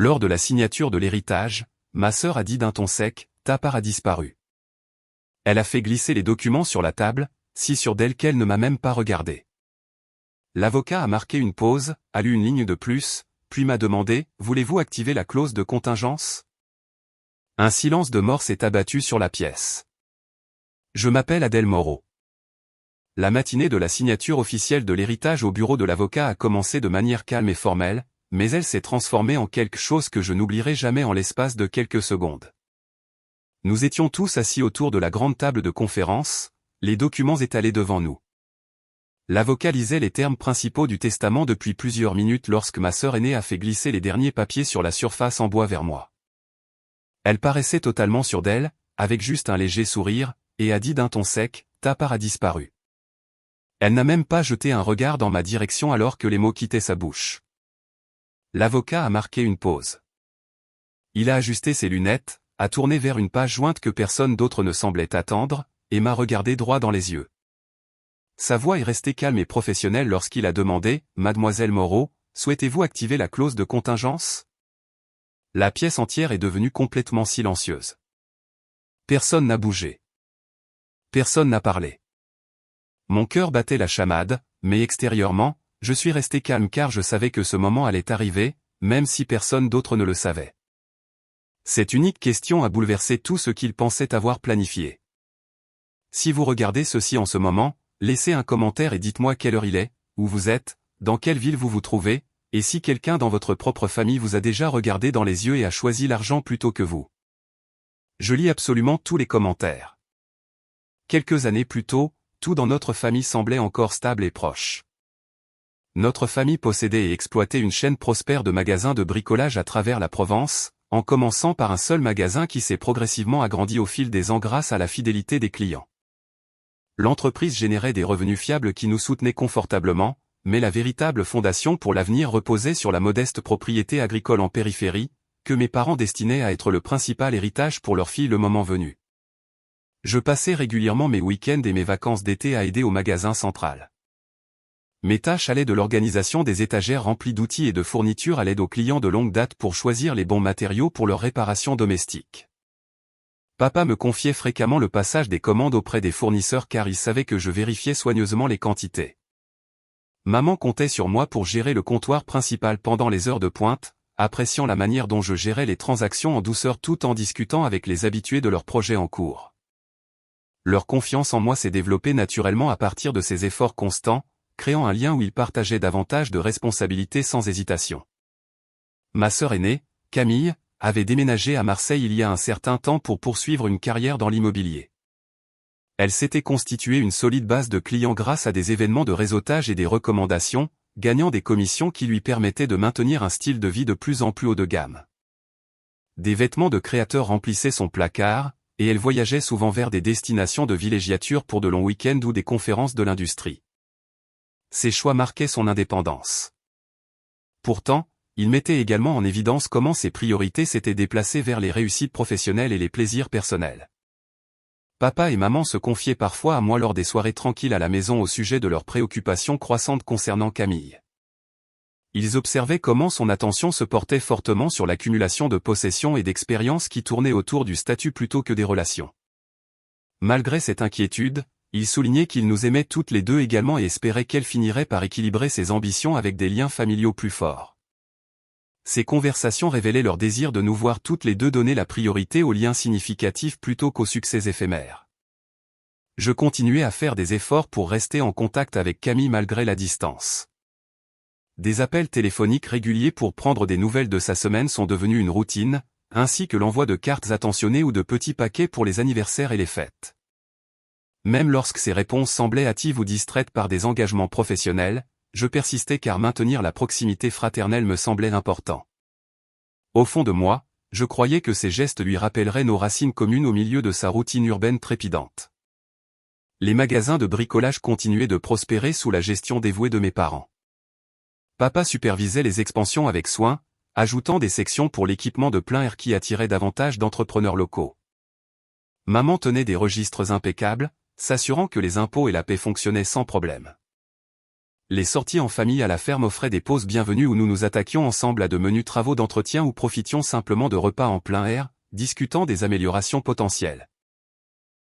Lors de la signature de l'héritage, ma sœur a dit d'un ton sec, « Ta part a disparu ». Elle a fait glisser les documents sur la table, si sûre d'elle qu'elle ne m'a même pas regardé. L'avocat a marqué une pause, a lu une ligne de plus, puis m'a demandé, « Voulez-vous activer la clause de contingence ?» Un silence de mort s'est abattu sur la pièce. Je m'appelle Adèle Moreau. La matinée de la signature officielle de l'héritage au bureau de l'avocat a commencé de manière calme et formelle, mais elle s'est transformée en quelque chose que je n'oublierai jamais en l'espace de quelques secondes. Nous étions tous assis autour de la grande table de conférence, les documents étalés devant nous. L'avocat lisait les termes principaux du testament depuis plusieurs minutes lorsque ma sœur aînée a fait glisser les derniers papiers sur la surface en bois vers moi. Elle paraissait totalement sûre d'elle, avec juste un léger sourire, et a dit d'un ton sec, « Ta part a disparu ». Elle n'a même pas jeté un regard dans ma direction alors que les mots quittaient sa bouche. L'avocat a marqué une pause. Il a ajusté ses lunettes, a tourné vers une page jointe que personne d'autre ne semblait attendre, et m'a regardé droit dans les yeux. Sa voix est restée calme et professionnelle lorsqu'il a demandé, « Mademoiselle Moreau, souhaitez-vous activer la clause de contingence ?» La pièce entière est devenue complètement silencieuse. Personne n'a bougé. Personne n'a parlé. Mon cœur battait la chamade, mais extérieurement, je suis resté calme car je savais que ce moment allait arriver, même si personne d'autre ne le savait. Cette unique question a bouleversé tout ce qu'il pensait avoir planifié. Si vous regardez ceci en ce moment, laissez un commentaire et dites-moi quelle heure il est, où vous êtes, dans quelle ville vous vous trouvez, et si quelqu'un dans votre propre famille vous a déjà regardé dans les yeux et a choisi l'argent plutôt que vous. Je lis absolument tous les commentaires. Quelques années plus tôt, tout dans notre famille semblait encore stable et proche. Notre famille possédait et exploitait une chaîne prospère de magasins de bricolage à travers la Provence, en commençant par un seul magasin qui s'est progressivement agrandi au fil des ans grâce à la fidélité des clients. L'entreprise générait des revenus fiables qui nous soutenaient confortablement, mais la véritable fondation pour l'avenir reposait sur la modeste propriété agricole en périphérie, que mes parents destinaient à être le principal héritage pour leur fille le moment venu. Je passais régulièrement mes week-ends et mes vacances d'été à aider au magasin central. Mes tâches allaient de l'organisation des étagères remplies d'outils et de fournitures à l'aide aux clients de longue date pour choisir les bons matériaux pour leur réparation domestique. Papa me confiait fréquemment le passage des commandes auprès des fournisseurs car il savait que je vérifiais soigneusement les quantités. Maman comptait sur moi pour gérer le comptoir principal pendant les heures de pointe, appréciant la manière dont je gérais les transactions en douceur tout en discutant avec les habitués de leurs projets en cours. Leur confiance en moi s'est développée naturellement à partir de ces efforts constants, créant un lien où ils partageaient davantage de responsabilités sans hésitation. Ma sœur aînée, Camille, avait déménagé à Marseille il y a un certain temps pour poursuivre une carrière dans l'immobilier. Elle s'était constituée une solide base de clients grâce à des événements de réseautage et des recommandations, gagnant des commissions qui lui permettaient de maintenir un style de vie de plus en plus haut de gamme. Des vêtements de créateurs remplissaient son placard, et elle voyageait souvent vers des destinations de villégiature pour de longs week-ends ou des conférences de l'industrie. Ses choix marquaient son indépendance. Pourtant, il mettait également en évidence comment ses priorités s'étaient déplacées vers les réussites professionnelles et les plaisirs personnels. Papa et maman se confiaient parfois à moi lors des soirées tranquilles à la maison au sujet de leurs préoccupations croissantes concernant Camille. Ils observaient comment son attention se portait fortement sur l'accumulation de possessions et d'expériences qui tournaient autour du statut plutôt que des relations. Malgré cette inquiétude, ils soulignaient qu'ils nous aimaient toutes les deux également et espéraient qu'elle finirait par équilibrer ses ambitions avec des liens familiaux plus forts. Ces conversations révélaient leur désir de nous voir toutes les deux donner la priorité aux liens significatifs plutôt qu'aux succès éphémères. Je continuais à faire des efforts pour rester en contact avec Camille malgré la distance. Des appels téléphoniques réguliers pour prendre des nouvelles de sa semaine sont devenus une routine, ainsi que l'envoi de cartes attentionnées ou de petits paquets pour les anniversaires et les fêtes. Même lorsque ces réponses semblaient hâtives ou distraites par des engagements professionnels, je persistais car maintenir la proximité fraternelle me semblait important. Au fond de moi, je croyais que ces gestes lui rappelleraient nos racines communes au milieu de sa routine urbaine trépidante. Les magasins de bricolage continuaient de prospérer sous la gestion dévouée de mes parents. Papa supervisait les expansions avec soin, ajoutant des sections pour l'équipement de plein air qui attirait davantage d'entrepreneurs locaux. Maman tenait des registres impeccables, s'assurant que les impôts et la paie fonctionnaient sans problème. Les sorties en famille à la ferme offraient des pauses bienvenues où nous nous attaquions ensemble à de menus travaux d'entretien ou profitions simplement de repas en plein air, discutant des améliorations potentielles.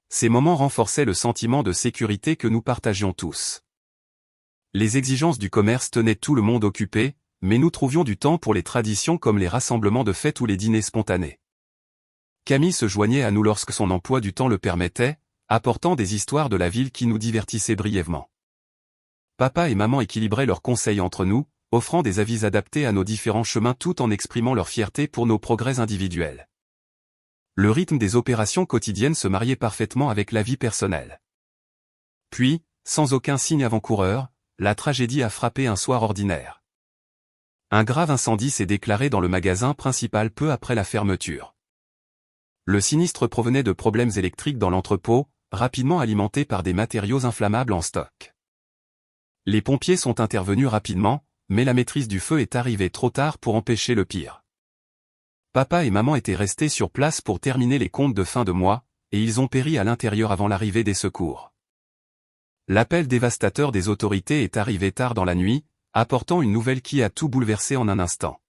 Ces moments renforçaient le sentiment de sécurité que nous partagions tous. Les exigences du commerce tenaient tout le monde occupé, mais nous trouvions du temps pour les traditions comme les rassemblements de fêtes ou les dîners spontanés. Camille se joignait à nous lorsque son emploi du temps le permettait, apportant des histoires de la ville qui nous divertissaient brièvement. Papa et maman équilibraient leurs conseils entre nous, offrant des avis adaptés à nos différents chemins tout en exprimant leur fierté pour nos progrès individuels. Le rythme des opérations quotidiennes se mariait parfaitement avec la vie personnelle. Puis, sans aucun signe avant-coureur, la tragédie a frappé un soir ordinaire. Un grave incendie s'est déclaré dans le magasin principal peu après la fermeture. Le sinistre provenait de problèmes électriques dans l'entrepôt, rapidement alimenté par des matériaux inflammables en stock. Les pompiers sont intervenus rapidement, mais la maîtrise du feu est arrivée trop tard pour empêcher le pire. Papa et maman étaient restés sur place pour terminer les comptes de fin de mois, et ils ont péri à l'intérieur avant l'arrivée des secours. L'appel dévastateur des autorités est arrivé tard dans la nuit, apportant une nouvelle qui a tout bouleversé en un instant.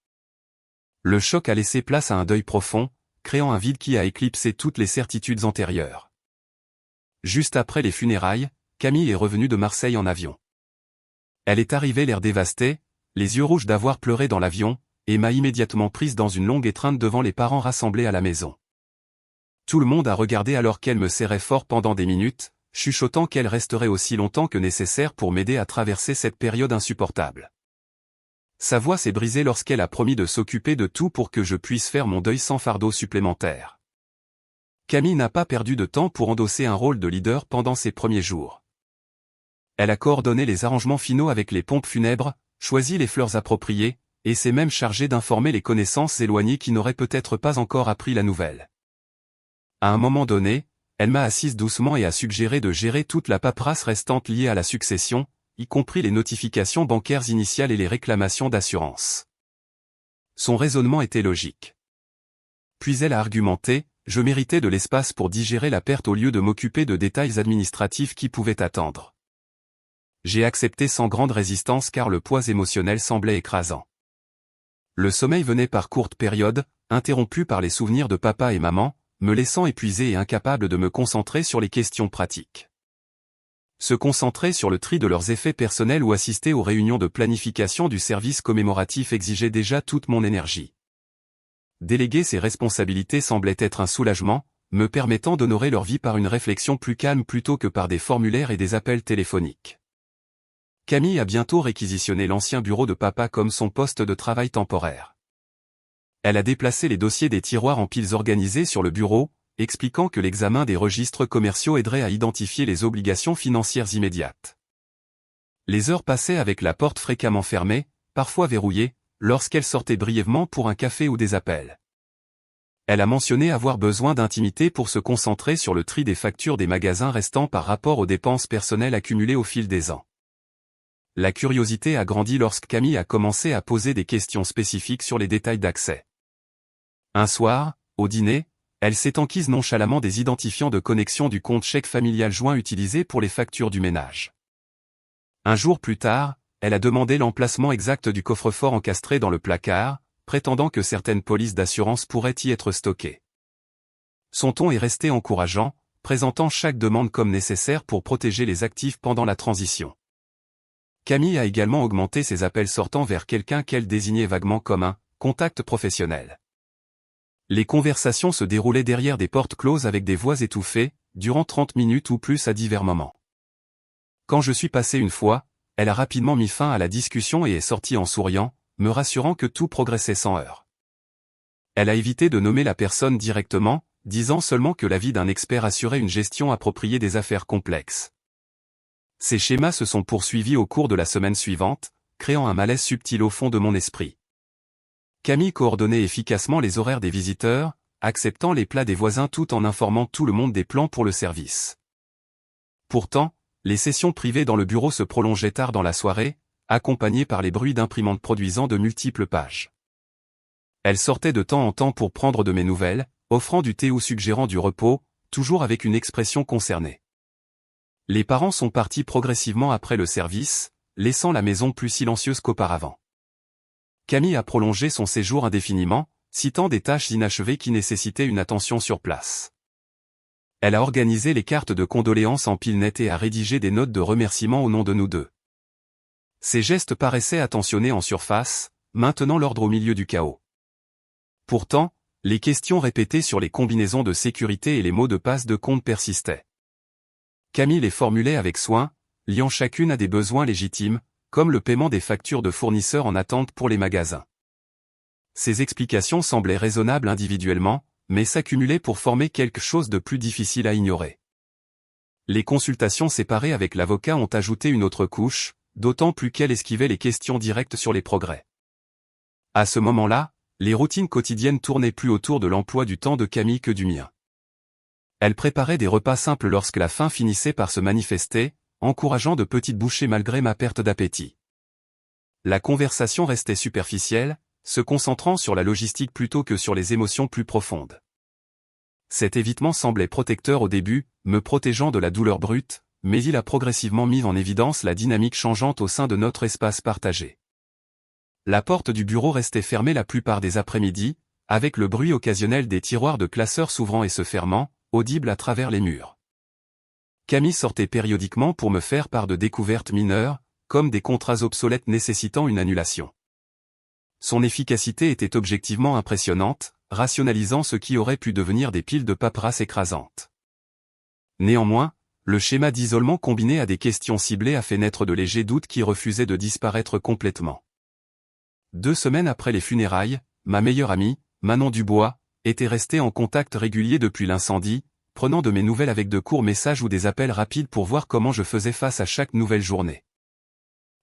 Le choc a laissé place à un deuil profond, créant un vide qui a éclipsé toutes les certitudes antérieures. Juste après les funérailles, Camille est revenue de Marseille en avion. Elle est arrivée l'air dévasté, les yeux rouges d'avoir pleuré dans l'avion, et m'a immédiatement prise dans une longue étreinte devant les parents rassemblés à la maison. Tout le monde a regardé alors qu'elle me serrait fort pendant des minutes, chuchotant qu'elle resterait aussi longtemps que nécessaire pour m'aider à traverser cette période insupportable. Sa voix s'est brisée lorsqu'elle a promis de s'occuper de tout pour que je puisse faire mon deuil sans fardeau supplémentaire. Camille n'a pas perdu de temps pour endosser un rôle de leader pendant ses premiers jours. Elle a coordonné les arrangements finaux avec les pompes funèbres, choisi les fleurs appropriées, et s'est même chargée d'informer les connaissances éloignées qui n'auraient peut-être pas encore appris la nouvelle. À un moment donné, elle m'a assise doucement et a suggéré de gérer toute la paperasse restante liée à la succession, y compris les notifications bancaires initiales et les réclamations d'assurance. Son raisonnement était logique. Puis elle a argumenté, je méritais de l'espace pour digérer la perte au lieu de m'occuper de détails administratifs qui pouvaient attendre. J'ai accepté sans grande résistance car le poids émotionnel semblait écrasant. Le sommeil venait par courtes périodes, interrompu par les souvenirs de papa et maman, me laissant épuisé et incapable de me concentrer sur les questions pratiques. Se concentrer sur le tri de leurs effets personnels ou assister aux réunions de planification du service commémoratif exigeait déjà toute mon énergie. Déléguer ces responsabilités semblait être un soulagement, me permettant d'honorer leur vie par une réflexion plus calme plutôt que par des formulaires et des appels téléphoniques. Camille a bientôt réquisitionné l'ancien bureau de papa comme son poste de travail temporaire. Elle a déplacé les dossiers des tiroirs en piles organisées sur le bureau, expliquant que l'examen des registres commerciaux aiderait à identifier les obligations financières immédiates. Les heures passaient avec la porte fréquemment fermée, parfois verrouillée, lorsqu'elle sortait brièvement pour un café ou des appels. Elle a mentionné avoir besoin d'intimité pour se concentrer sur le tri des factures des magasins restants par rapport aux dépenses personnelles accumulées au fil des ans. La curiosité a grandi lorsque Camille a commencé à poser des questions spécifiques sur les détails d'accès. Un soir, au dîner, elle s'est enquise nonchalamment des identifiants de connexion du compte chèque familial joint utilisé pour les factures du ménage. Un jour plus tard, elle a demandé l'emplacement exact du coffre-fort encastré dans le placard, prétendant que certaines polices d'assurance pourraient y être stockées. Son ton est resté encourageant, présentant chaque demande comme nécessaire pour protéger les actifs pendant la transition. Camille a également augmenté ses appels sortant vers quelqu'un qu'elle désignait vaguement comme un « contact professionnel ». Les conversations se déroulaient derrière des portes closes avec des voix étouffées, durant 30 minutes ou plus à divers moments. Quand je suis passé une fois, elle a rapidement mis fin à la discussion et est sortie en souriant, me rassurant que tout progressait sans heurts. Elle a évité de nommer la personne directement, disant seulement que l'avis d'un expert assurait une gestion appropriée des affaires complexes. Ces schémas se sont poursuivis au cours de la semaine suivante, créant un malaise subtil au fond de mon esprit. Camille coordonnait efficacement les horaires des visiteurs, acceptant les plats des voisins tout en informant tout le monde des plans pour le service. Pourtant, les sessions privées dans le bureau se prolongeaient tard dans la soirée, accompagnées par les bruits d'imprimantes produisant de multiples pages. Elle sortait de temps en temps pour prendre de mes nouvelles, offrant du thé ou suggérant du repos, toujours avec une expression concernée. Les parents sont partis progressivement après le service, laissant la maison plus silencieuse qu'auparavant. Camille a prolongé son séjour indéfiniment, citant des tâches inachevées qui nécessitaient une attention sur place. Elle a organisé les cartes de condoléances en pile nette et a rédigé des notes de remerciement au nom de nous deux. Ses gestes paraissaient attentionnés en surface, maintenant l'ordre au milieu du chaos. Pourtant, les questions répétées sur les combinaisons de sécurité et les mots de passe de compte persistaient. Camille les formulait avec soin, liant chacune à des besoins légitimes, comme le paiement des factures de fournisseurs en attente pour les magasins. Ces explications semblaient raisonnables individuellement, mais s'accumulaient pour former quelque chose de plus difficile à ignorer. Les consultations séparées avec l'avocat ont ajouté une autre couche, d'autant plus qu'elle esquivait les questions directes sur les progrès. À ce moment-là, les routines quotidiennes tournaient plus autour de l'emploi du temps de Camille que du mien. Elle préparait des repas simples lorsque la faim finissait par se manifester, encourageant de petites bouchées malgré ma perte d'appétit. La conversation restait superficielle, se concentrant sur la logistique plutôt que sur les émotions plus profondes. Cet évitement semblait protecteur au début, me protégeant de la douleur brute, mais il a progressivement mis en évidence la dynamique changeante au sein de notre espace partagé. La porte du bureau restait fermée la plupart des après-midi, avec le bruit occasionnel des tiroirs de classeurs s'ouvrant et se fermant, audible à travers les murs. Camille sortait périodiquement pour me faire part de découvertes mineures, comme des contrats obsolètes nécessitant une annulation. Son efficacité était objectivement impressionnante, rationalisant ce qui aurait pu devenir des piles de paperasse écrasantes. Néanmoins, le schéma d'isolement combiné à des questions ciblées a fait naître de légers doutes qui refusaient de disparaître complètement. 2 semaines après les funérailles, ma meilleure amie, Manon Dubois, était restée en contact régulier depuis l'incendie, prenant de mes nouvelles avec de courts messages ou des appels rapides pour voir comment je faisais face à chaque nouvelle journée.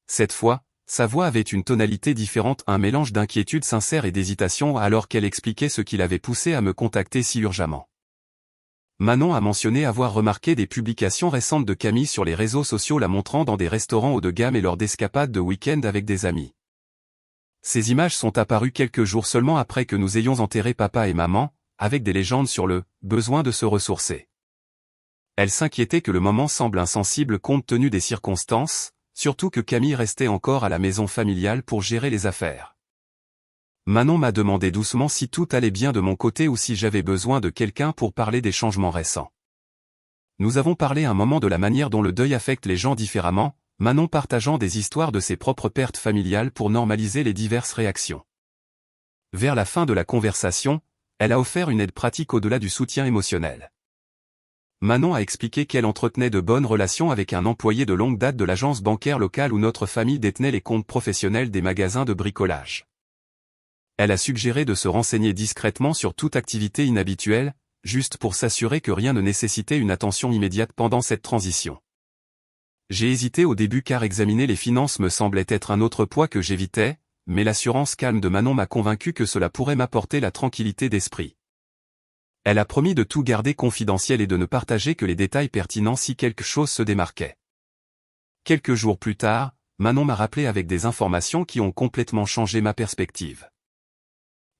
Cette fois, sa voix avait une tonalité différente, un mélange d'inquiétude sincère et d'hésitation alors qu'elle expliquait ce qui l'avait poussée à me contacter si urgemment. Manon a mentionné avoir remarqué des publications récentes de Camille sur les réseaux sociaux la montrant dans des restaurants haut de gamme et lors d'escapades de week-end avec des amis. Ces images sont apparues quelques jours seulement après que nous ayons enterré papa et maman, avec des légendes sur le « besoin de se ressourcer ». Elle s'inquiétait que le moment semble insensible compte tenu des circonstances, surtout que Camille restait encore à la maison familiale pour gérer les affaires. Manon m'a demandé doucement si tout allait bien de mon côté ou si j'avais besoin de quelqu'un pour parler des changements récents. Nous avons parlé un moment de la manière dont le deuil affecte les gens différemment, Manon partageant des histoires de ses propres pertes familiales pour normaliser les diverses réactions. Vers la fin de la conversation, elle a offert une aide pratique au-delà du soutien émotionnel. Manon a expliqué qu'elle entretenait de bonnes relations avec un employé de longue date de l'agence bancaire locale où notre famille détenait les comptes professionnels des magasins de bricolage. Elle a suggéré de se renseigner discrètement sur toute activité inhabituelle, juste pour s'assurer que rien ne nécessitait une attention immédiate pendant cette transition. J'ai hésité au début car examiner les finances me semblait être un autre poids que j'évitais, mais l'assurance calme de Manon m'a convaincu que cela pourrait m'apporter la tranquillité d'esprit. Elle a promis de tout garder confidentiel et de ne partager que les détails pertinents si quelque chose se démarquait. Quelques jours plus tard, Manon m'a rappelé avec des informations qui ont complètement changé ma perspective.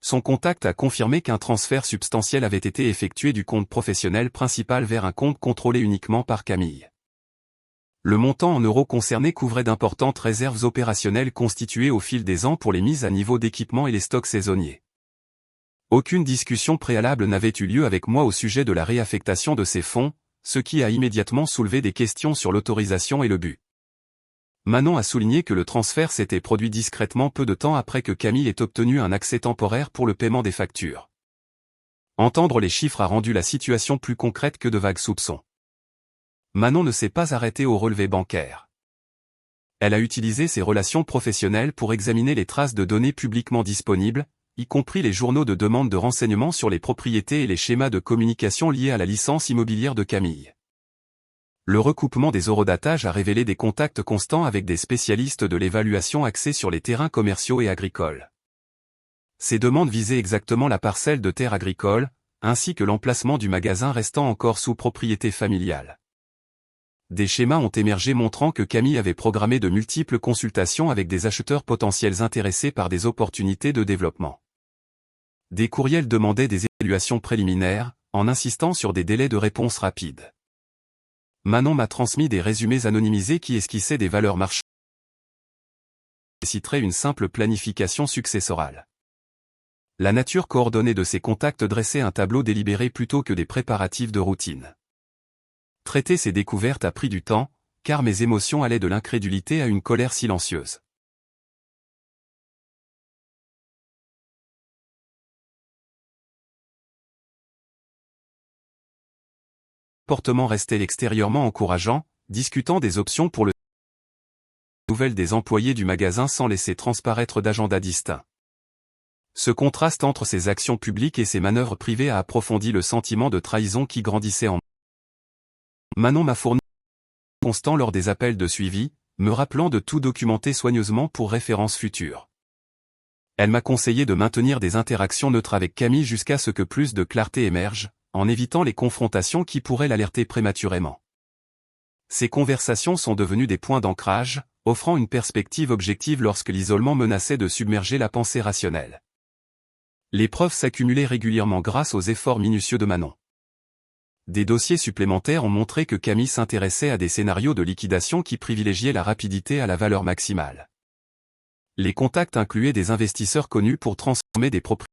Son contact a confirmé qu'un transfert substantiel avait été effectué du compte professionnel principal vers un compte contrôlé uniquement par Camille. Le montant en euros concerné couvrait d'importantes réserves opérationnelles constituées au fil des ans pour les mises à niveau d'équipements et les stocks saisonniers. Aucune discussion préalable n'avait eu lieu avec moi au sujet de la réaffectation de ces fonds, ce qui a immédiatement soulevé des questions sur l'autorisation et le but. Manon a souligné que le transfert s'était produit discrètement peu de temps après que Camille ait obtenu un accès temporaire pour le paiement des factures. Entendre les chiffres a rendu la situation plus concrète que de vagues soupçons. Manon ne s'est pas arrêtée au relevé bancaire. Elle a utilisé ses relations professionnelles pour examiner les traces de données publiquement disponibles, y compris les journaux de demande de renseignements sur les propriétés et les schémas de communication liés à la licence immobilière de Camille. Le recoupement des horodatages a révélé des contacts constants avec des spécialistes de l'évaluation axés sur les terrains commerciaux et agricoles. Ces demandes visaient exactement la parcelle de terre agricole, ainsi que l'emplacement du magasin restant encore sous propriété familiale. Des schémas ont émergé montrant que Camille avait programmé de multiples consultations avec des acheteurs potentiels intéressés par des opportunités de développement. Des courriels demandaient des évaluations préliminaires, en insistant sur des délais de réponse rapides. Manon m'a transmis des résumés anonymisés qui esquissaient des valeurs marchandes nécessiterait une simple planification successorale. La nature coordonnée de ces contacts dressait un tableau délibéré plutôt que des préparatifs de routine. Traiter ces découvertes a pris du temps, car mes émotions allaient de l'incrédulité à une colère silencieuse. Comportement restait extérieurement encourageant, discutant des options pour le nouvelles des employés du magasin sans laisser transparaître d'agenda distinct. Ce contraste entre ses actions publiques et ses manœuvres privées a approfondi le sentiment de trahison qui grandissait en moi. Manon m'a fourni constant lors des appels de suivi, me rappelant de tout documenter soigneusement pour référence future. Elle m'a conseillé de maintenir des interactions neutres avec Camille jusqu'à ce que plus de clarté émerge, en évitant les confrontations qui pourraient l'alerter prématurément. Ces conversations sont devenues des points d'ancrage, offrant une perspective objective lorsque l'isolement menaçait de submerger la pensée rationnelle. Les preuves s'accumulaient régulièrement grâce aux efforts minutieux de Manon. Des dossiers supplémentaires ont montré que Camille s'intéressait à des scénarios de liquidation qui privilégiaient la rapidité à la valeur maximale. Les contacts incluaient des investisseurs connus pour transformer des propriétés.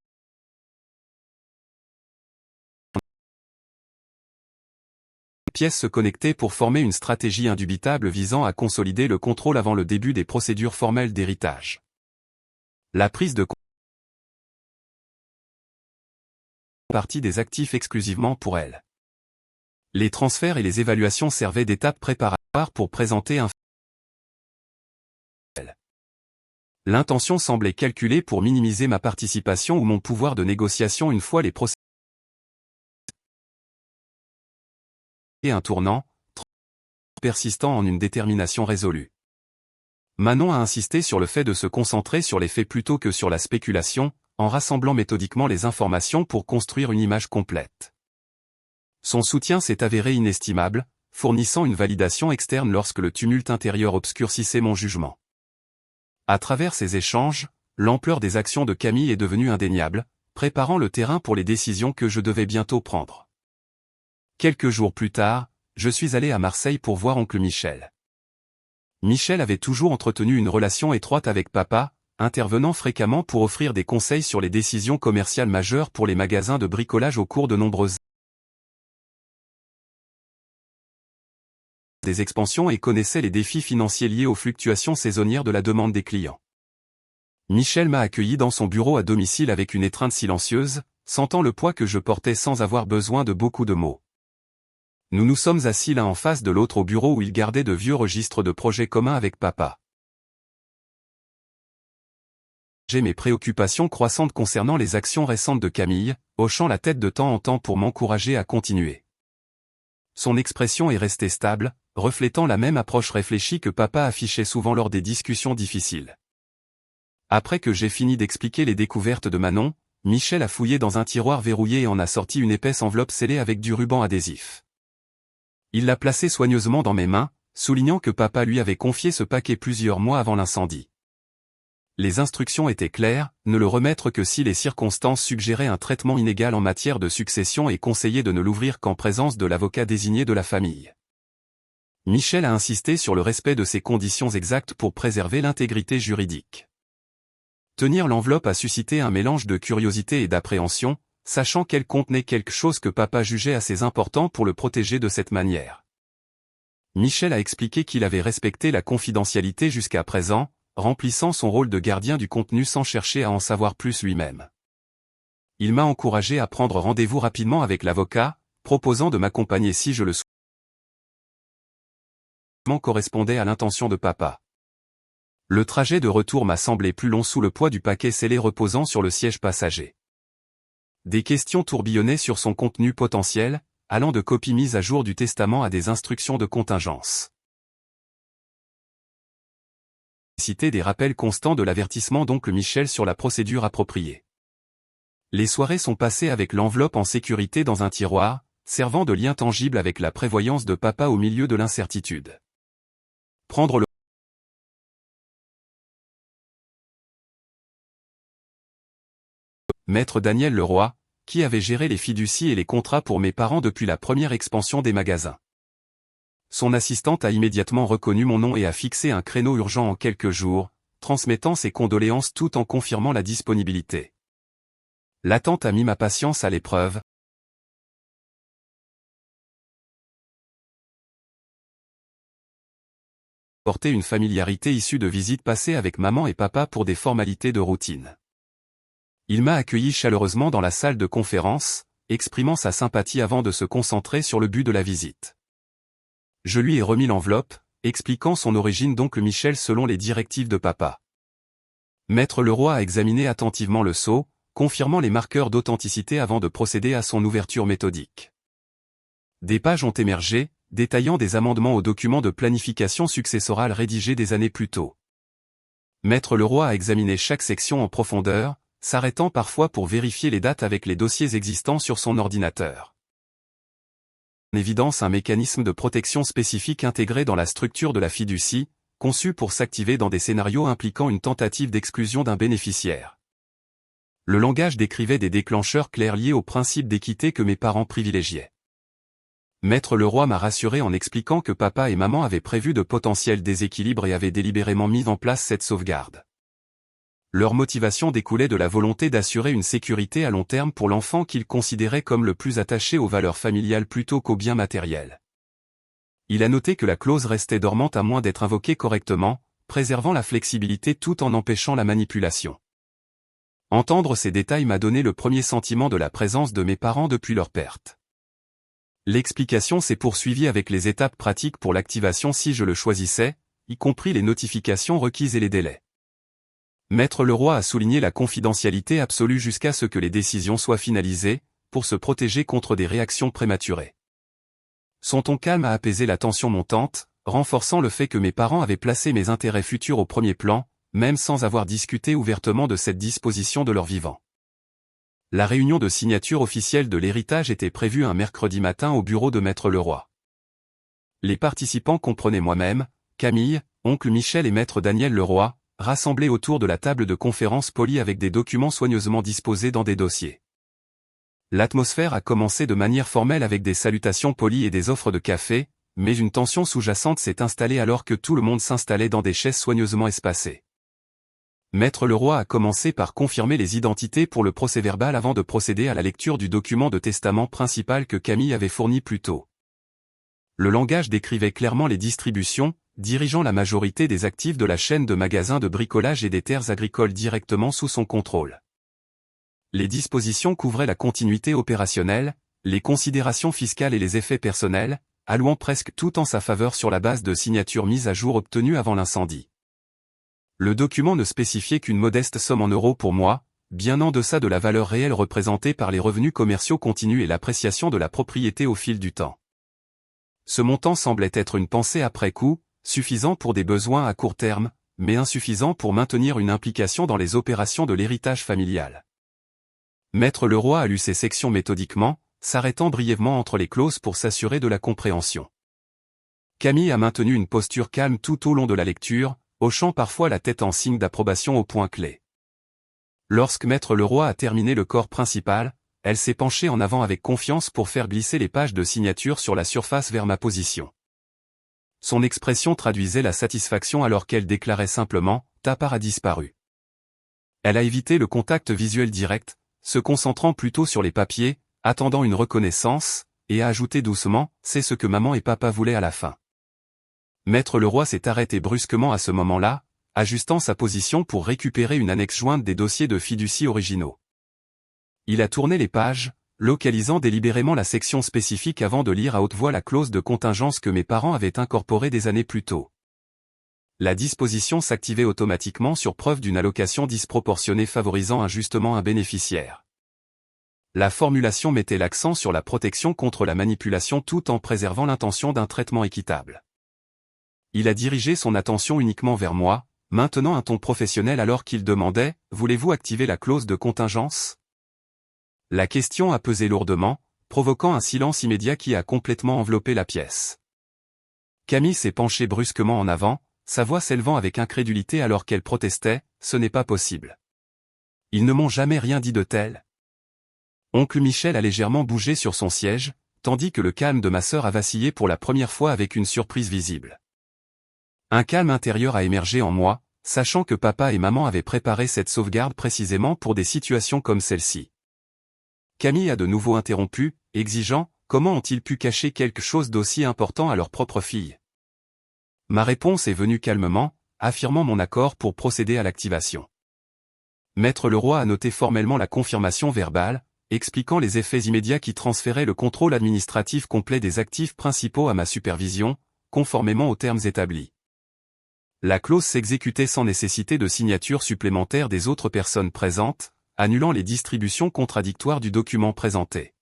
Pièces se connectaient pour former une stratégie indubitable visant à consolider le contrôle avant le début des procédures formelles d'héritage. La prise de partie des actifs exclusivement pour elle. Les transferts et les évaluations servaient d'étapes préparatoires pour présenter un. L'intention semblait calculée pour minimiser ma participation ou mon pouvoir de négociation une fois les procédures. Et un tournant, persistant en une détermination résolue. Manon a insisté sur le fait de se concentrer sur les faits plutôt que sur la spéculation, en rassemblant méthodiquement les informations pour construire une image complète. Son soutien s'est avéré inestimable, fournissant une validation externe lorsque le tumulte intérieur obscurcissait mon jugement. À travers ces échanges, l'ampleur des actions de Camille est devenue indéniable, préparant le terrain pour les décisions que je devais bientôt prendre. Quelques jours plus tard, je suis allé à Marseille pour voir oncle Michel. Michel avait toujours entretenu une relation étroite avec papa, intervenant fréquemment pour offrir des conseils sur les décisions commerciales majeures pour les magasins de bricolage au cours de nombreuses des expansions et connaissait les défis financiers liés aux fluctuations saisonnières de la demande des clients. Michel m'a accueilli dans son bureau à domicile avec une étreinte silencieuse, sentant le poids que je portais sans avoir besoin de beaucoup de mots. Nous nous sommes assis l'un en face de l'autre au bureau où il gardait de vieux registres de projets communs avec papa. J'ai mes préoccupations croissantes concernant les actions récentes de Camille, hochant la tête de temps en temps pour m'encourager à continuer. Son expression est restée stable, reflétant la même approche réfléchie que papa affichait souvent lors des discussions difficiles. Après que j'ai fini d'expliquer les découvertes de Manon, Michel a fouillé dans un tiroir verrouillé et en a sorti une épaisse enveloppe scellée avec du ruban adhésif. Il l'a placée soigneusement dans mes mains, soulignant que papa lui avait confié ce paquet plusieurs mois avant l'incendie. Les instructions étaient claires, ne le remettre que si les circonstances suggéraient un traitement inégal en matière de succession et conseillé de ne l'ouvrir qu'en présence de l'avocat désigné de la famille. Michel a insisté sur le respect de ces conditions exactes pour préserver l'intégrité juridique. Tenir l'enveloppe a suscité un mélange de curiosité et d'appréhension, sachant qu'elle contenait quelque chose que papa jugeait assez important pour le protéger de cette manière. Michel a expliqué qu'il avait respecté la confidentialité jusqu'à présent, remplissant son rôle de gardien du contenu sans chercher à en savoir plus lui-même. Il m'a encouragé à prendre rendez-vous rapidement avec l'avocat, proposant de m'accompagner si je le souhaitais. Correspondait à l'intention de papa. Le trajet de retour m'a semblé plus long sous le poids du paquet scellé reposant sur le siège passager. Des questions tourbillonnaient sur son contenu potentiel, allant de copies mises à jour du testament à des instructions de contingence. Citer des rappels constants de l'avertissement d'oncle Michel sur la procédure appropriée. Les soirées sont passées avec l'enveloppe en sécurité dans un tiroir, servant de lien tangible avec la prévoyance de papa au milieu de l'incertitude. Prendre le Maître Daniel Leroy, qui avait géré les fiducies et les contrats pour mes parents depuis la première expansion des magasins. Son assistante a immédiatement reconnu mon nom et a fixé un créneau urgent en quelques jours, transmettant ses condoléances tout en confirmant la disponibilité. L'attente a mis ma patience à l'épreuve. Porter une familiarité issue de visites passées avec maman et papa pour des formalités de routine. Il m'a accueilli chaleureusement dans la salle de conférence, exprimant sa sympathie avant de se concentrer sur le but de la visite. Je lui ai remis l'enveloppe, expliquant son origine d'oncle Michel selon les directives de papa. Maître Leroy a examiné attentivement le sceau, confirmant les marqueurs d'authenticité avant de procéder à son ouverture méthodique. Des pages ont émergé, détaillant des amendements aux documents de planification successorale rédigés des années plus tôt. Maître Leroy a examiné chaque section en profondeur, s'arrêtant parfois pour vérifier les dates avec les dossiers existants sur son ordinateur. En évidence un mécanisme de protection spécifique intégré dans la structure de la fiducie, conçu pour s'activer dans des scénarios impliquant une tentative d'exclusion d'un bénéficiaire. Le langage décrivait des déclencheurs clairs liés au principe d'équité que mes parents privilégiaient. Maître Leroy m'a rassuré en expliquant que papa et maman avaient prévu de potentiels déséquilibres et avaient délibérément mis en place cette sauvegarde. Leur motivation découlait de la volonté d'assurer une sécurité à long terme pour l'enfant qu'ils considéraient comme le plus attaché aux valeurs familiales plutôt qu'aux biens matériels. Il a noté que la clause restait dormante à moins d'être invoquée correctement, préservant la flexibilité tout en empêchant la manipulation. Entendre ces détails m'a donné le premier sentiment de la présence de mes parents depuis leur perte. L'explication s'est poursuivie avec les étapes pratiques pour l'activation si je le choisissais, y compris les notifications requises et les délais. Maître Leroy a souligné la confidentialité absolue jusqu'à ce que les décisions soient finalisées, pour se protéger contre des réactions prématurées. Son ton calme a apaisé la tension montante, renforçant le fait que mes parents avaient placé mes intérêts futurs au premier plan, même sans avoir discuté ouvertement de cette disposition de leur vivant. La réunion de signature officielle de l'héritage était prévue un mercredi matin au bureau de Maître Leroy. Les participants comprenaient moi-même, Camille, oncle Michel et Maître Daniel Leroy, rassemblés autour de la table de conférence polie avec des documents soigneusement disposés dans des dossiers. L'atmosphère a commencé de manière formelle avec des salutations polies et des offres de café, mais une tension sous-jacente s'est installée alors que tout le monde s'installait dans des chaises soigneusement espacées. Maître Leroy a commencé par confirmer les identités pour le procès-verbal avant de procéder à la lecture du document de testament principal que Camille avait fourni plus tôt. Le langage décrivait clairement les distributions, dirigeant la majorité des actifs de la chaîne de magasins de bricolage et des terres agricoles directement sous son contrôle. Les dispositions couvraient la continuité opérationnelle, les considérations fiscales et les effets personnels, allouant presque tout en sa faveur sur la base de signatures mises à jour obtenues avant l'incendie. Le document ne spécifiait qu'une modeste somme en euros pour moi, bien en deçà de la valeur réelle représentée par les revenus commerciaux continus et l'appréciation de la propriété au fil du temps. Ce montant semblait être une pensée après coup, suffisant pour des besoins à court terme, mais insuffisant pour maintenir une implication dans les opérations de l'héritage familial. Maître Leroy a lu ces sections méthodiquement, s'arrêtant brièvement entre les clauses pour s'assurer de la compréhension. Camille a maintenu une posture calme tout au long de la lecture, hochant parfois la tête en signe d'approbation au point clé. Lorsque Maître Leroy a terminé le corps principal, elle s'est penchée en avant avec confiance pour faire glisser les pages de signature sur la surface vers ma position. Son expression traduisait la satisfaction alors qu'elle déclarait simplement « Ta part a disparu ». Elle a évité le contact visuel direct, se concentrant plutôt sur les papiers, attendant une reconnaissance, et a ajouté doucement « C'est ce que maman et papa voulaient à la fin ». Maître Leroy s'est arrêté brusquement à ce moment-là, ajustant sa position pour récupérer une annexe jointe des dossiers de fiducie originaux. Il a tourné les pages, localisant délibérément la section spécifique avant de lire à haute voix la clause de contingence que mes parents avaient incorporée des années plus tôt. La disposition s'activait automatiquement sur preuve d'une allocation disproportionnée favorisant injustement un bénéficiaire. La formulation mettait l'accent sur la protection contre la manipulation tout en préservant l'intention d'un traitement équitable. Il a dirigé son attention uniquement vers moi, maintenant un ton professionnel alors qu'il demandait « Voulez-vous activer la clause de contingence ?» La question a pesé lourdement, provoquant un silence immédiat qui a complètement enveloppé la pièce. Camille s'est penchée brusquement en avant, sa voix s'élevant avec incrédulité alors qu'elle protestait « Ce n'est pas possible. Ils ne m'ont jamais rien dit de tel. » Oncle Michel a légèrement bougé sur son siège, tandis que le calme de ma sœur a vacillé pour la première fois avec une surprise visible. Un calme intérieur a émergé en moi, sachant que papa et maman avaient préparé cette sauvegarde précisément pour des situations comme celle-ci. Camille a de nouveau interrompu, exigeant, comment ont-ils pu cacher quelque chose d'aussi important à leur propre fille? Ma réponse est venue calmement, affirmant mon accord pour procéder à l'activation. Maître Leroy a noté formellement la confirmation verbale, expliquant les effets immédiats qui transféraient le contrôle administratif complet des actifs principaux à ma supervision, conformément aux termes établis. La clause s'exécutait sans nécessité de signature supplémentaire des autres personnes présentes, annulant les distributions contradictoires du document présenté.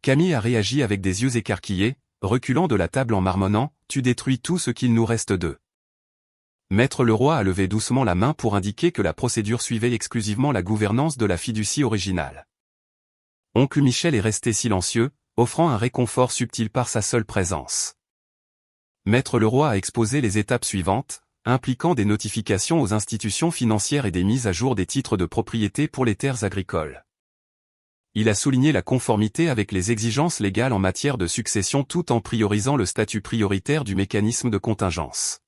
Camille a réagi avec des yeux écarquillés, reculant de la table en marmonnant « Tu détruis tout ce qu'il nous reste d'eux ». Maître Leroy a levé doucement la main pour indiquer que la procédure suivait exclusivement la gouvernance de la fiducie originale. Oncle Michel est resté silencieux, offrant un réconfort subtil par sa seule présence. Maître Leroy a exposé les étapes suivantes, impliquant des notifications aux institutions financières et des mises à jour des titres de propriété pour les terres agricoles. Il a souligné la conformité avec les exigences légales en matière de succession tout en priorisant le statut prioritaire du mécanisme de contingence.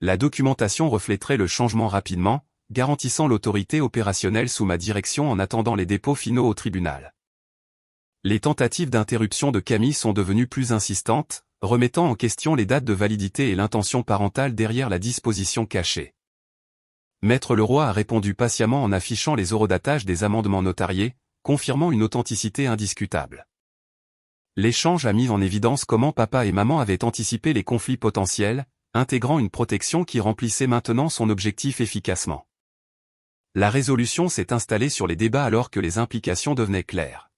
La documentation reflèterait le changement rapidement, garantissant l'autorité opérationnelle sous ma direction en attendant les dépôts finaux au tribunal. Les tentatives d'interruption de Camille sont devenues plus insistantes, remettant en question les dates de validité et l'intention parentale derrière la disposition cachée. Maître Leroy a répondu patiemment en affichant les horodatages des amendements notariés, confirmant une authenticité indiscutable. L'échange a mis en évidence comment papa et maman avaient anticipé les conflits potentiels, intégrant une protection qui remplissait maintenant son objectif efficacement. La résolution s'est installée sur les débats alors que les implications devenaient claires.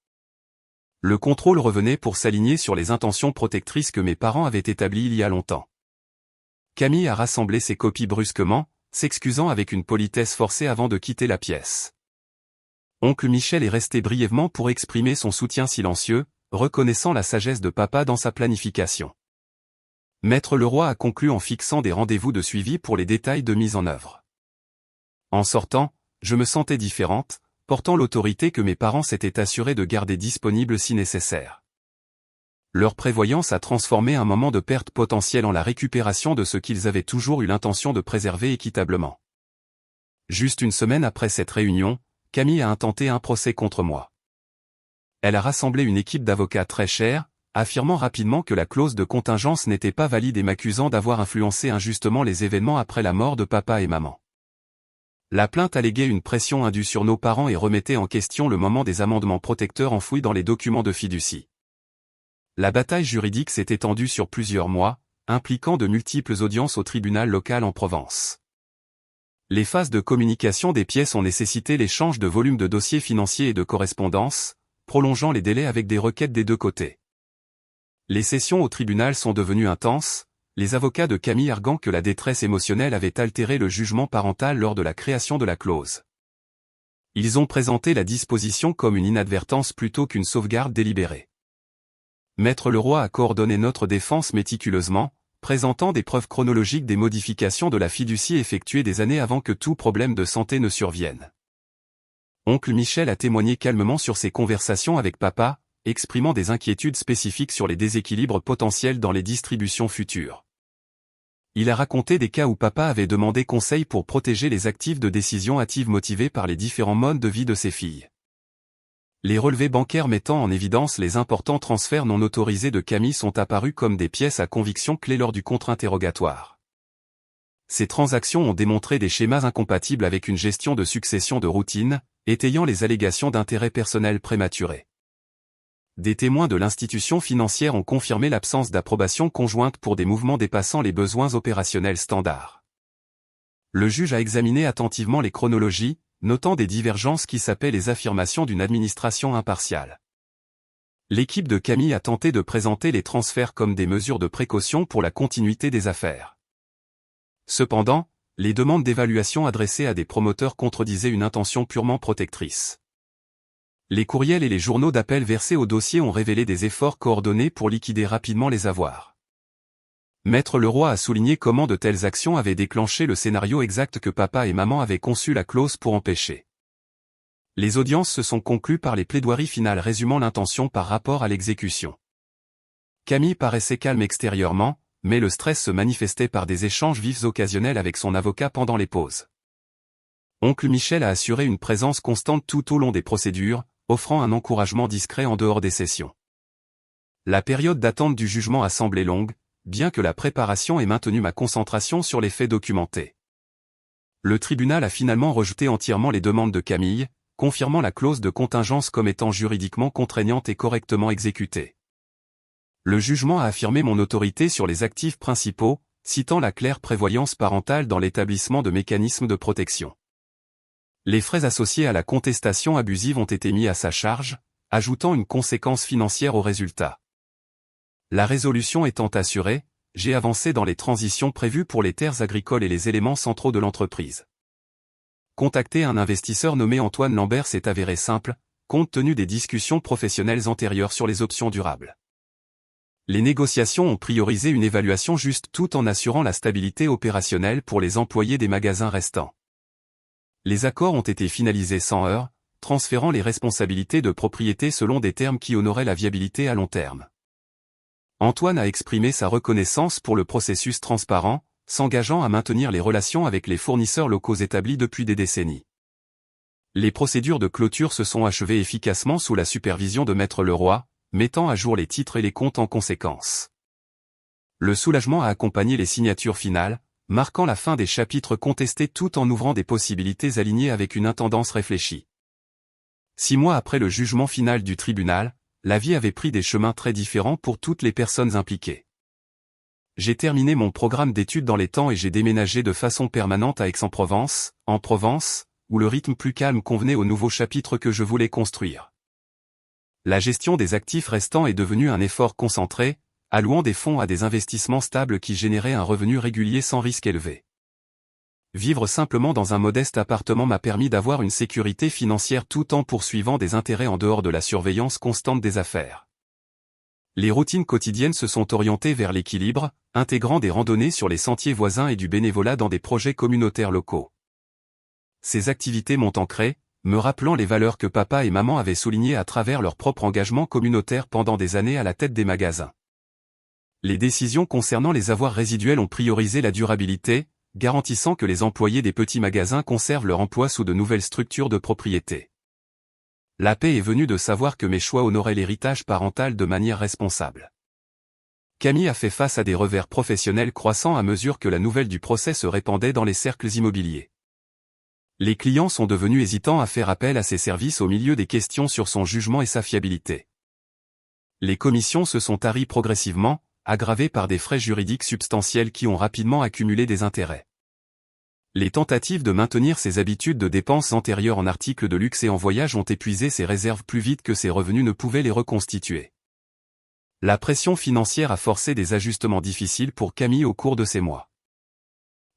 Le contrôle revenait pour s'aligner sur les intentions protectrices que mes parents avaient établies il y a longtemps. Camille a rassemblé ses copies brusquement, s'excusant avec une politesse forcée avant de quitter la pièce. Oncle Michel est resté brièvement pour exprimer son soutien silencieux, reconnaissant la sagesse de papa dans sa planification. Maître Leroy a conclu en fixant des rendez-vous de suivi pour les détails de mise en œuvre. En sortant, je me sentais différente, portant l'autorité que mes parents s'étaient assurés de garder disponible si nécessaire. Leur prévoyance a transformé un moment de perte potentielle en la récupération de ce qu'ils avaient toujours eu l'intention de préserver équitablement. Juste une semaine après cette réunion, Camille a intenté un procès contre moi. Elle a rassemblé une équipe d'avocats très chers, affirmant rapidement que la clause de contingence n'était pas valide et m'accusant d'avoir influencé injustement les événements après la mort de papa et maman. La plainte alléguait une pression indue sur nos parents et remettait en question le moment des amendements protecteurs enfouis dans les documents de fiducie. La bataille juridique s'est étendue sur plusieurs mois, impliquant de multiples audiences au tribunal local en Provence. Les phases de communication des pièces ont nécessité l'échange de volumes de dossiers financiers et de correspondances, prolongeant les délais avec des requêtes des deux côtés. Les sessions au tribunal sont devenues intenses, les avocats de Camille arguant que la détresse émotionnelle avait altéré le jugement parental lors de la création de la clause. Ils ont présenté la disposition comme une inadvertance plutôt qu'une sauvegarde délibérée. Maître Leroy a coordonné notre défense méticuleusement, présentant des preuves chronologiques des modifications de la fiducie effectuées des années avant que tout problème de santé ne survienne. Oncle Michel a témoigné calmement sur ses conversations avec papa, exprimant des inquiétudes spécifiques sur les déséquilibres potentiels dans les distributions futures. Il a raconté des cas où papa avait demandé conseil pour protéger les actifs de décision hâtive motivés par les différents modes de vie de ses filles. Les relevés bancaires mettant en évidence les importants transferts non autorisés de Camille sont apparus comme des pièces à conviction clés lors du contre-interrogatoire. Ces transactions ont démontré des schémas incompatibles avec une gestion de succession de routine, étayant les allégations d'intérêt personnel prématuré. Des témoins de l'institution financière ont confirmé l'absence d'approbation conjointe pour des mouvements dépassant les besoins opérationnels standards. Le juge a examiné attentivement les chronologies, notant des divergences qui sapaient les affirmations d'une administration impartiale. L'équipe de Camille a tenté de présenter les transferts comme des mesures de précaution pour la continuité des affaires. Cependant, les demandes d'évaluation adressées à des promoteurs contredisaient une intention purement protectrice. Les courriels et les journaux d'appel versés au dossier ont révélé des efforts coordonnés pour liquider rapidement les avoirs. Maître Leroy a souligné comment de telles actions avaient déclenché le scénario exact que papa et maman avaient conçu la clause pour empêcher. Les audiences se sont conclues par les plaidoiries finales résumant l'intention par rapport à l'exécution. Camille paraissait calme extérieurement, mais le stress se manifestait par des échanges vifs occasionnels avec son avocat pendant les pauses. Oncle Michel a assuré une présence constante tout au long des procédures, offrant un encouragement discret en dehors des sessions. La période d'attente du jugement a semblé longue, bien que la préparation ait maintenu ma concentration sur les faits documentés. Le tribunal a finalement rejeté entièrement les demandes de Camille, confirmant la clause de contingence comme étant juridiquement contraignante et correctement exécutée. Le jugement a affirmé mon autorité sur les actifs principaux, citant la claire prévoyance parentale dans l'établissement de mécanismes de protection. Les frais associés à la contestation abusive ont été mis à sa charge, ajoutant une conséquence financière au résultat. La résolution étant assurée, j'ai avancé dans les transitions prévues pour les terres agricoles et les éléments centraux de l'entreprise. Contacter un investisseur nommé Antoine Lambert s'est avéré simple, compte tenu des discussions professionnelles antérieures sur les options durables. Les négociations ont priorisé une évaluation juste tout en assurant la stabilité opérationnelle pour les employés des magasins restants. Les accords ont été finalisés sans heurts, transférant les responsabilités de propriété selon des termes qui honoraient la viabilité à long terme. Antoine a exprimé sa reconnaissance pour le processus transparent, s'engageant à maintenir les relations avec les fournisseurs locaux établis depuis des décennies. Les procédures de clôture se sont achevées efficacement sous la supervision de Maître Leroy, mettant à jour les titres et les comptes en conséquence. Le soulagement a accompagné les signatures finales, marquant la fin des chapitres contestés tout en ouvrant des possibilités alignées avec une intendance réfléchie. 6 mois après le jugement final du tribunal, la vie avait pris des chemins très différents pour toutes les personnes impliquées. J'ai terminé mon programme d'études dans les temps et j'ai déménagé de façon permanente à Aix-en-Provence, où le rythme plus calme convenait au nouveau chapitre que je voulais construire. La gestion des actifs restants est devenue un effort concentré, allouant des fonds à des investissements stables qui généraient un revenu régulier sans risque élevé. Vivre simplement dans un modeste appartement m'a permis d'avoir une sécurité financière tout en poursuivant des intérêts en dehors de la surveillance constante des affaires. Les routines quotidiennes se sont orientées vers l'équilibre, intégrant des randonnées sur les sentiers voisins et du bénévolat dans des projets communautaires locaux. Ces activités m'ont ancré, me rappelant les valeurs que papa et maman avaient soulignées à travers leur propre engagement communautaire pendant des années à la tête des magasins. Les décisions concernant les avoirs résiduels ont priorisé la durabilité, garantissant que les employés des petits magasins conservent leur emploi sous de nouvelles structures de propriété. La paix est venue de savoir que mes choix honoraient l'héritage parental de manière responsable. Camille a fait face à des revers professionnels croissants à mesure que la nouvelle du procès se répandait dans les cercles immobiliers. Les clients sont devenus hésitants à faire appel à ses services au milieu des questions sur son jugement et sa fiabilité. Les commissions se sont taries progressivement, aggravées par des frais juridiques substantiels qui ont rapidement accumulé des intérêts. Les tentatives de maintenir ses habitudes de dépenses antérieures en articles de luxe et en voyage ont épuisé ses réserves plus vite que ses revenus ne pouvaient les reconstituer. La pression financière a forcé des ajustements difficiles pour Camille au cours de ces mois.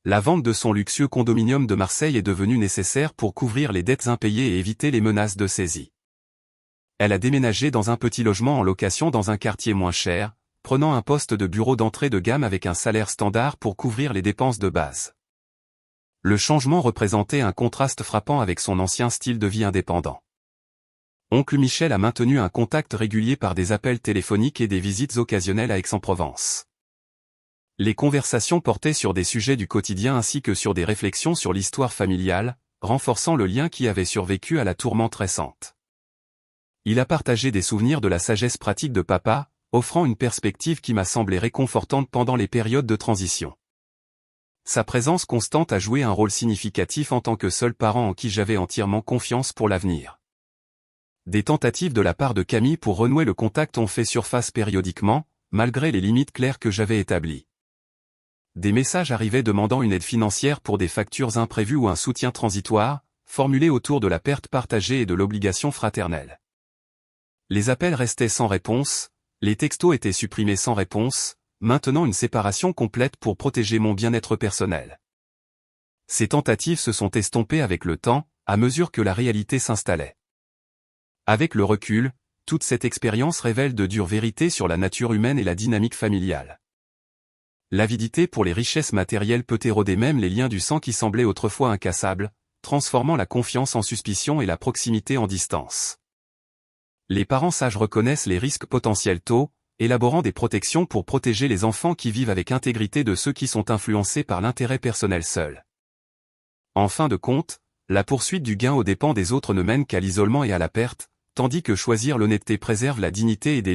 La vente de son luxueux condominium de Marseille est devenue nécessaire pour couvrir les dettes impayées et éviter les menaces de saisie. Elle a déménagé dans un petit logement en location dans un quartier moins cher, prenant un poste de bureau d'entrée de gamme avec un salaire standard pour couvrir les dépenses de base. Le changement représentait un contraste frappant avec son ancien style de vie indépendant. Oncle Michel a maintenu un contact régulier par des appels téléphoniques et des visites occasionnelles à Aix-en-Provence. Les conversations portaient sur des sujets du quotidien ainsi que sur des réflexions sur l'histoire familiale, renforçant le lien qui avait survécu à la tourmente récente. Il a partagé des souvenirs de la sagesse pratique de papa, offrant une perspective qui m'a semblé réconfortante pendant les périodes de transition. Sa présence constante a joué un rôle significatif en tant que seul parent en qui j'avais entièrement confiance pour l'avenir. Des tentatives de la part de Camille pour renouer le contact ont fait surface périodiquement, malgré les limites claires que j'avais établies. Des messages arrivaient demandant une aide financière pour des factures imprévues ou un soutien transitoire, formulés autour de la perte partagée et de l'obligation fraternelle. Les appels restaient sans réponse, les textos étaient supprimés sans réponse, maintenant une séparation complète pour protéger mon bien-être personnel. Ces tentatives se sont estompées avec le temps, à mesure que la réalité s'installait. Avec le recul, toute cette expérience révèle de dures vérités sur la nature humaine et la dynamique familiale. L'avidité pour les richesses matérielles peut éroder même les liens du sang qui semblaient autrefois incassables, transformant la confiance en suspicion et la proximité en distance. Les parents sages reconnaissent les risques potentiels tôt, élaborant des protections pour protéger les enfants qui vivent avec intégrité de ceux qui sont influencés par l'intérêt personnel seul. En fin de compte, la poursuite du gain aux dépens des autres ne mène qu'à l'isolement et à la perte, tandis que choisir l'honnêteté préserve la dignité et des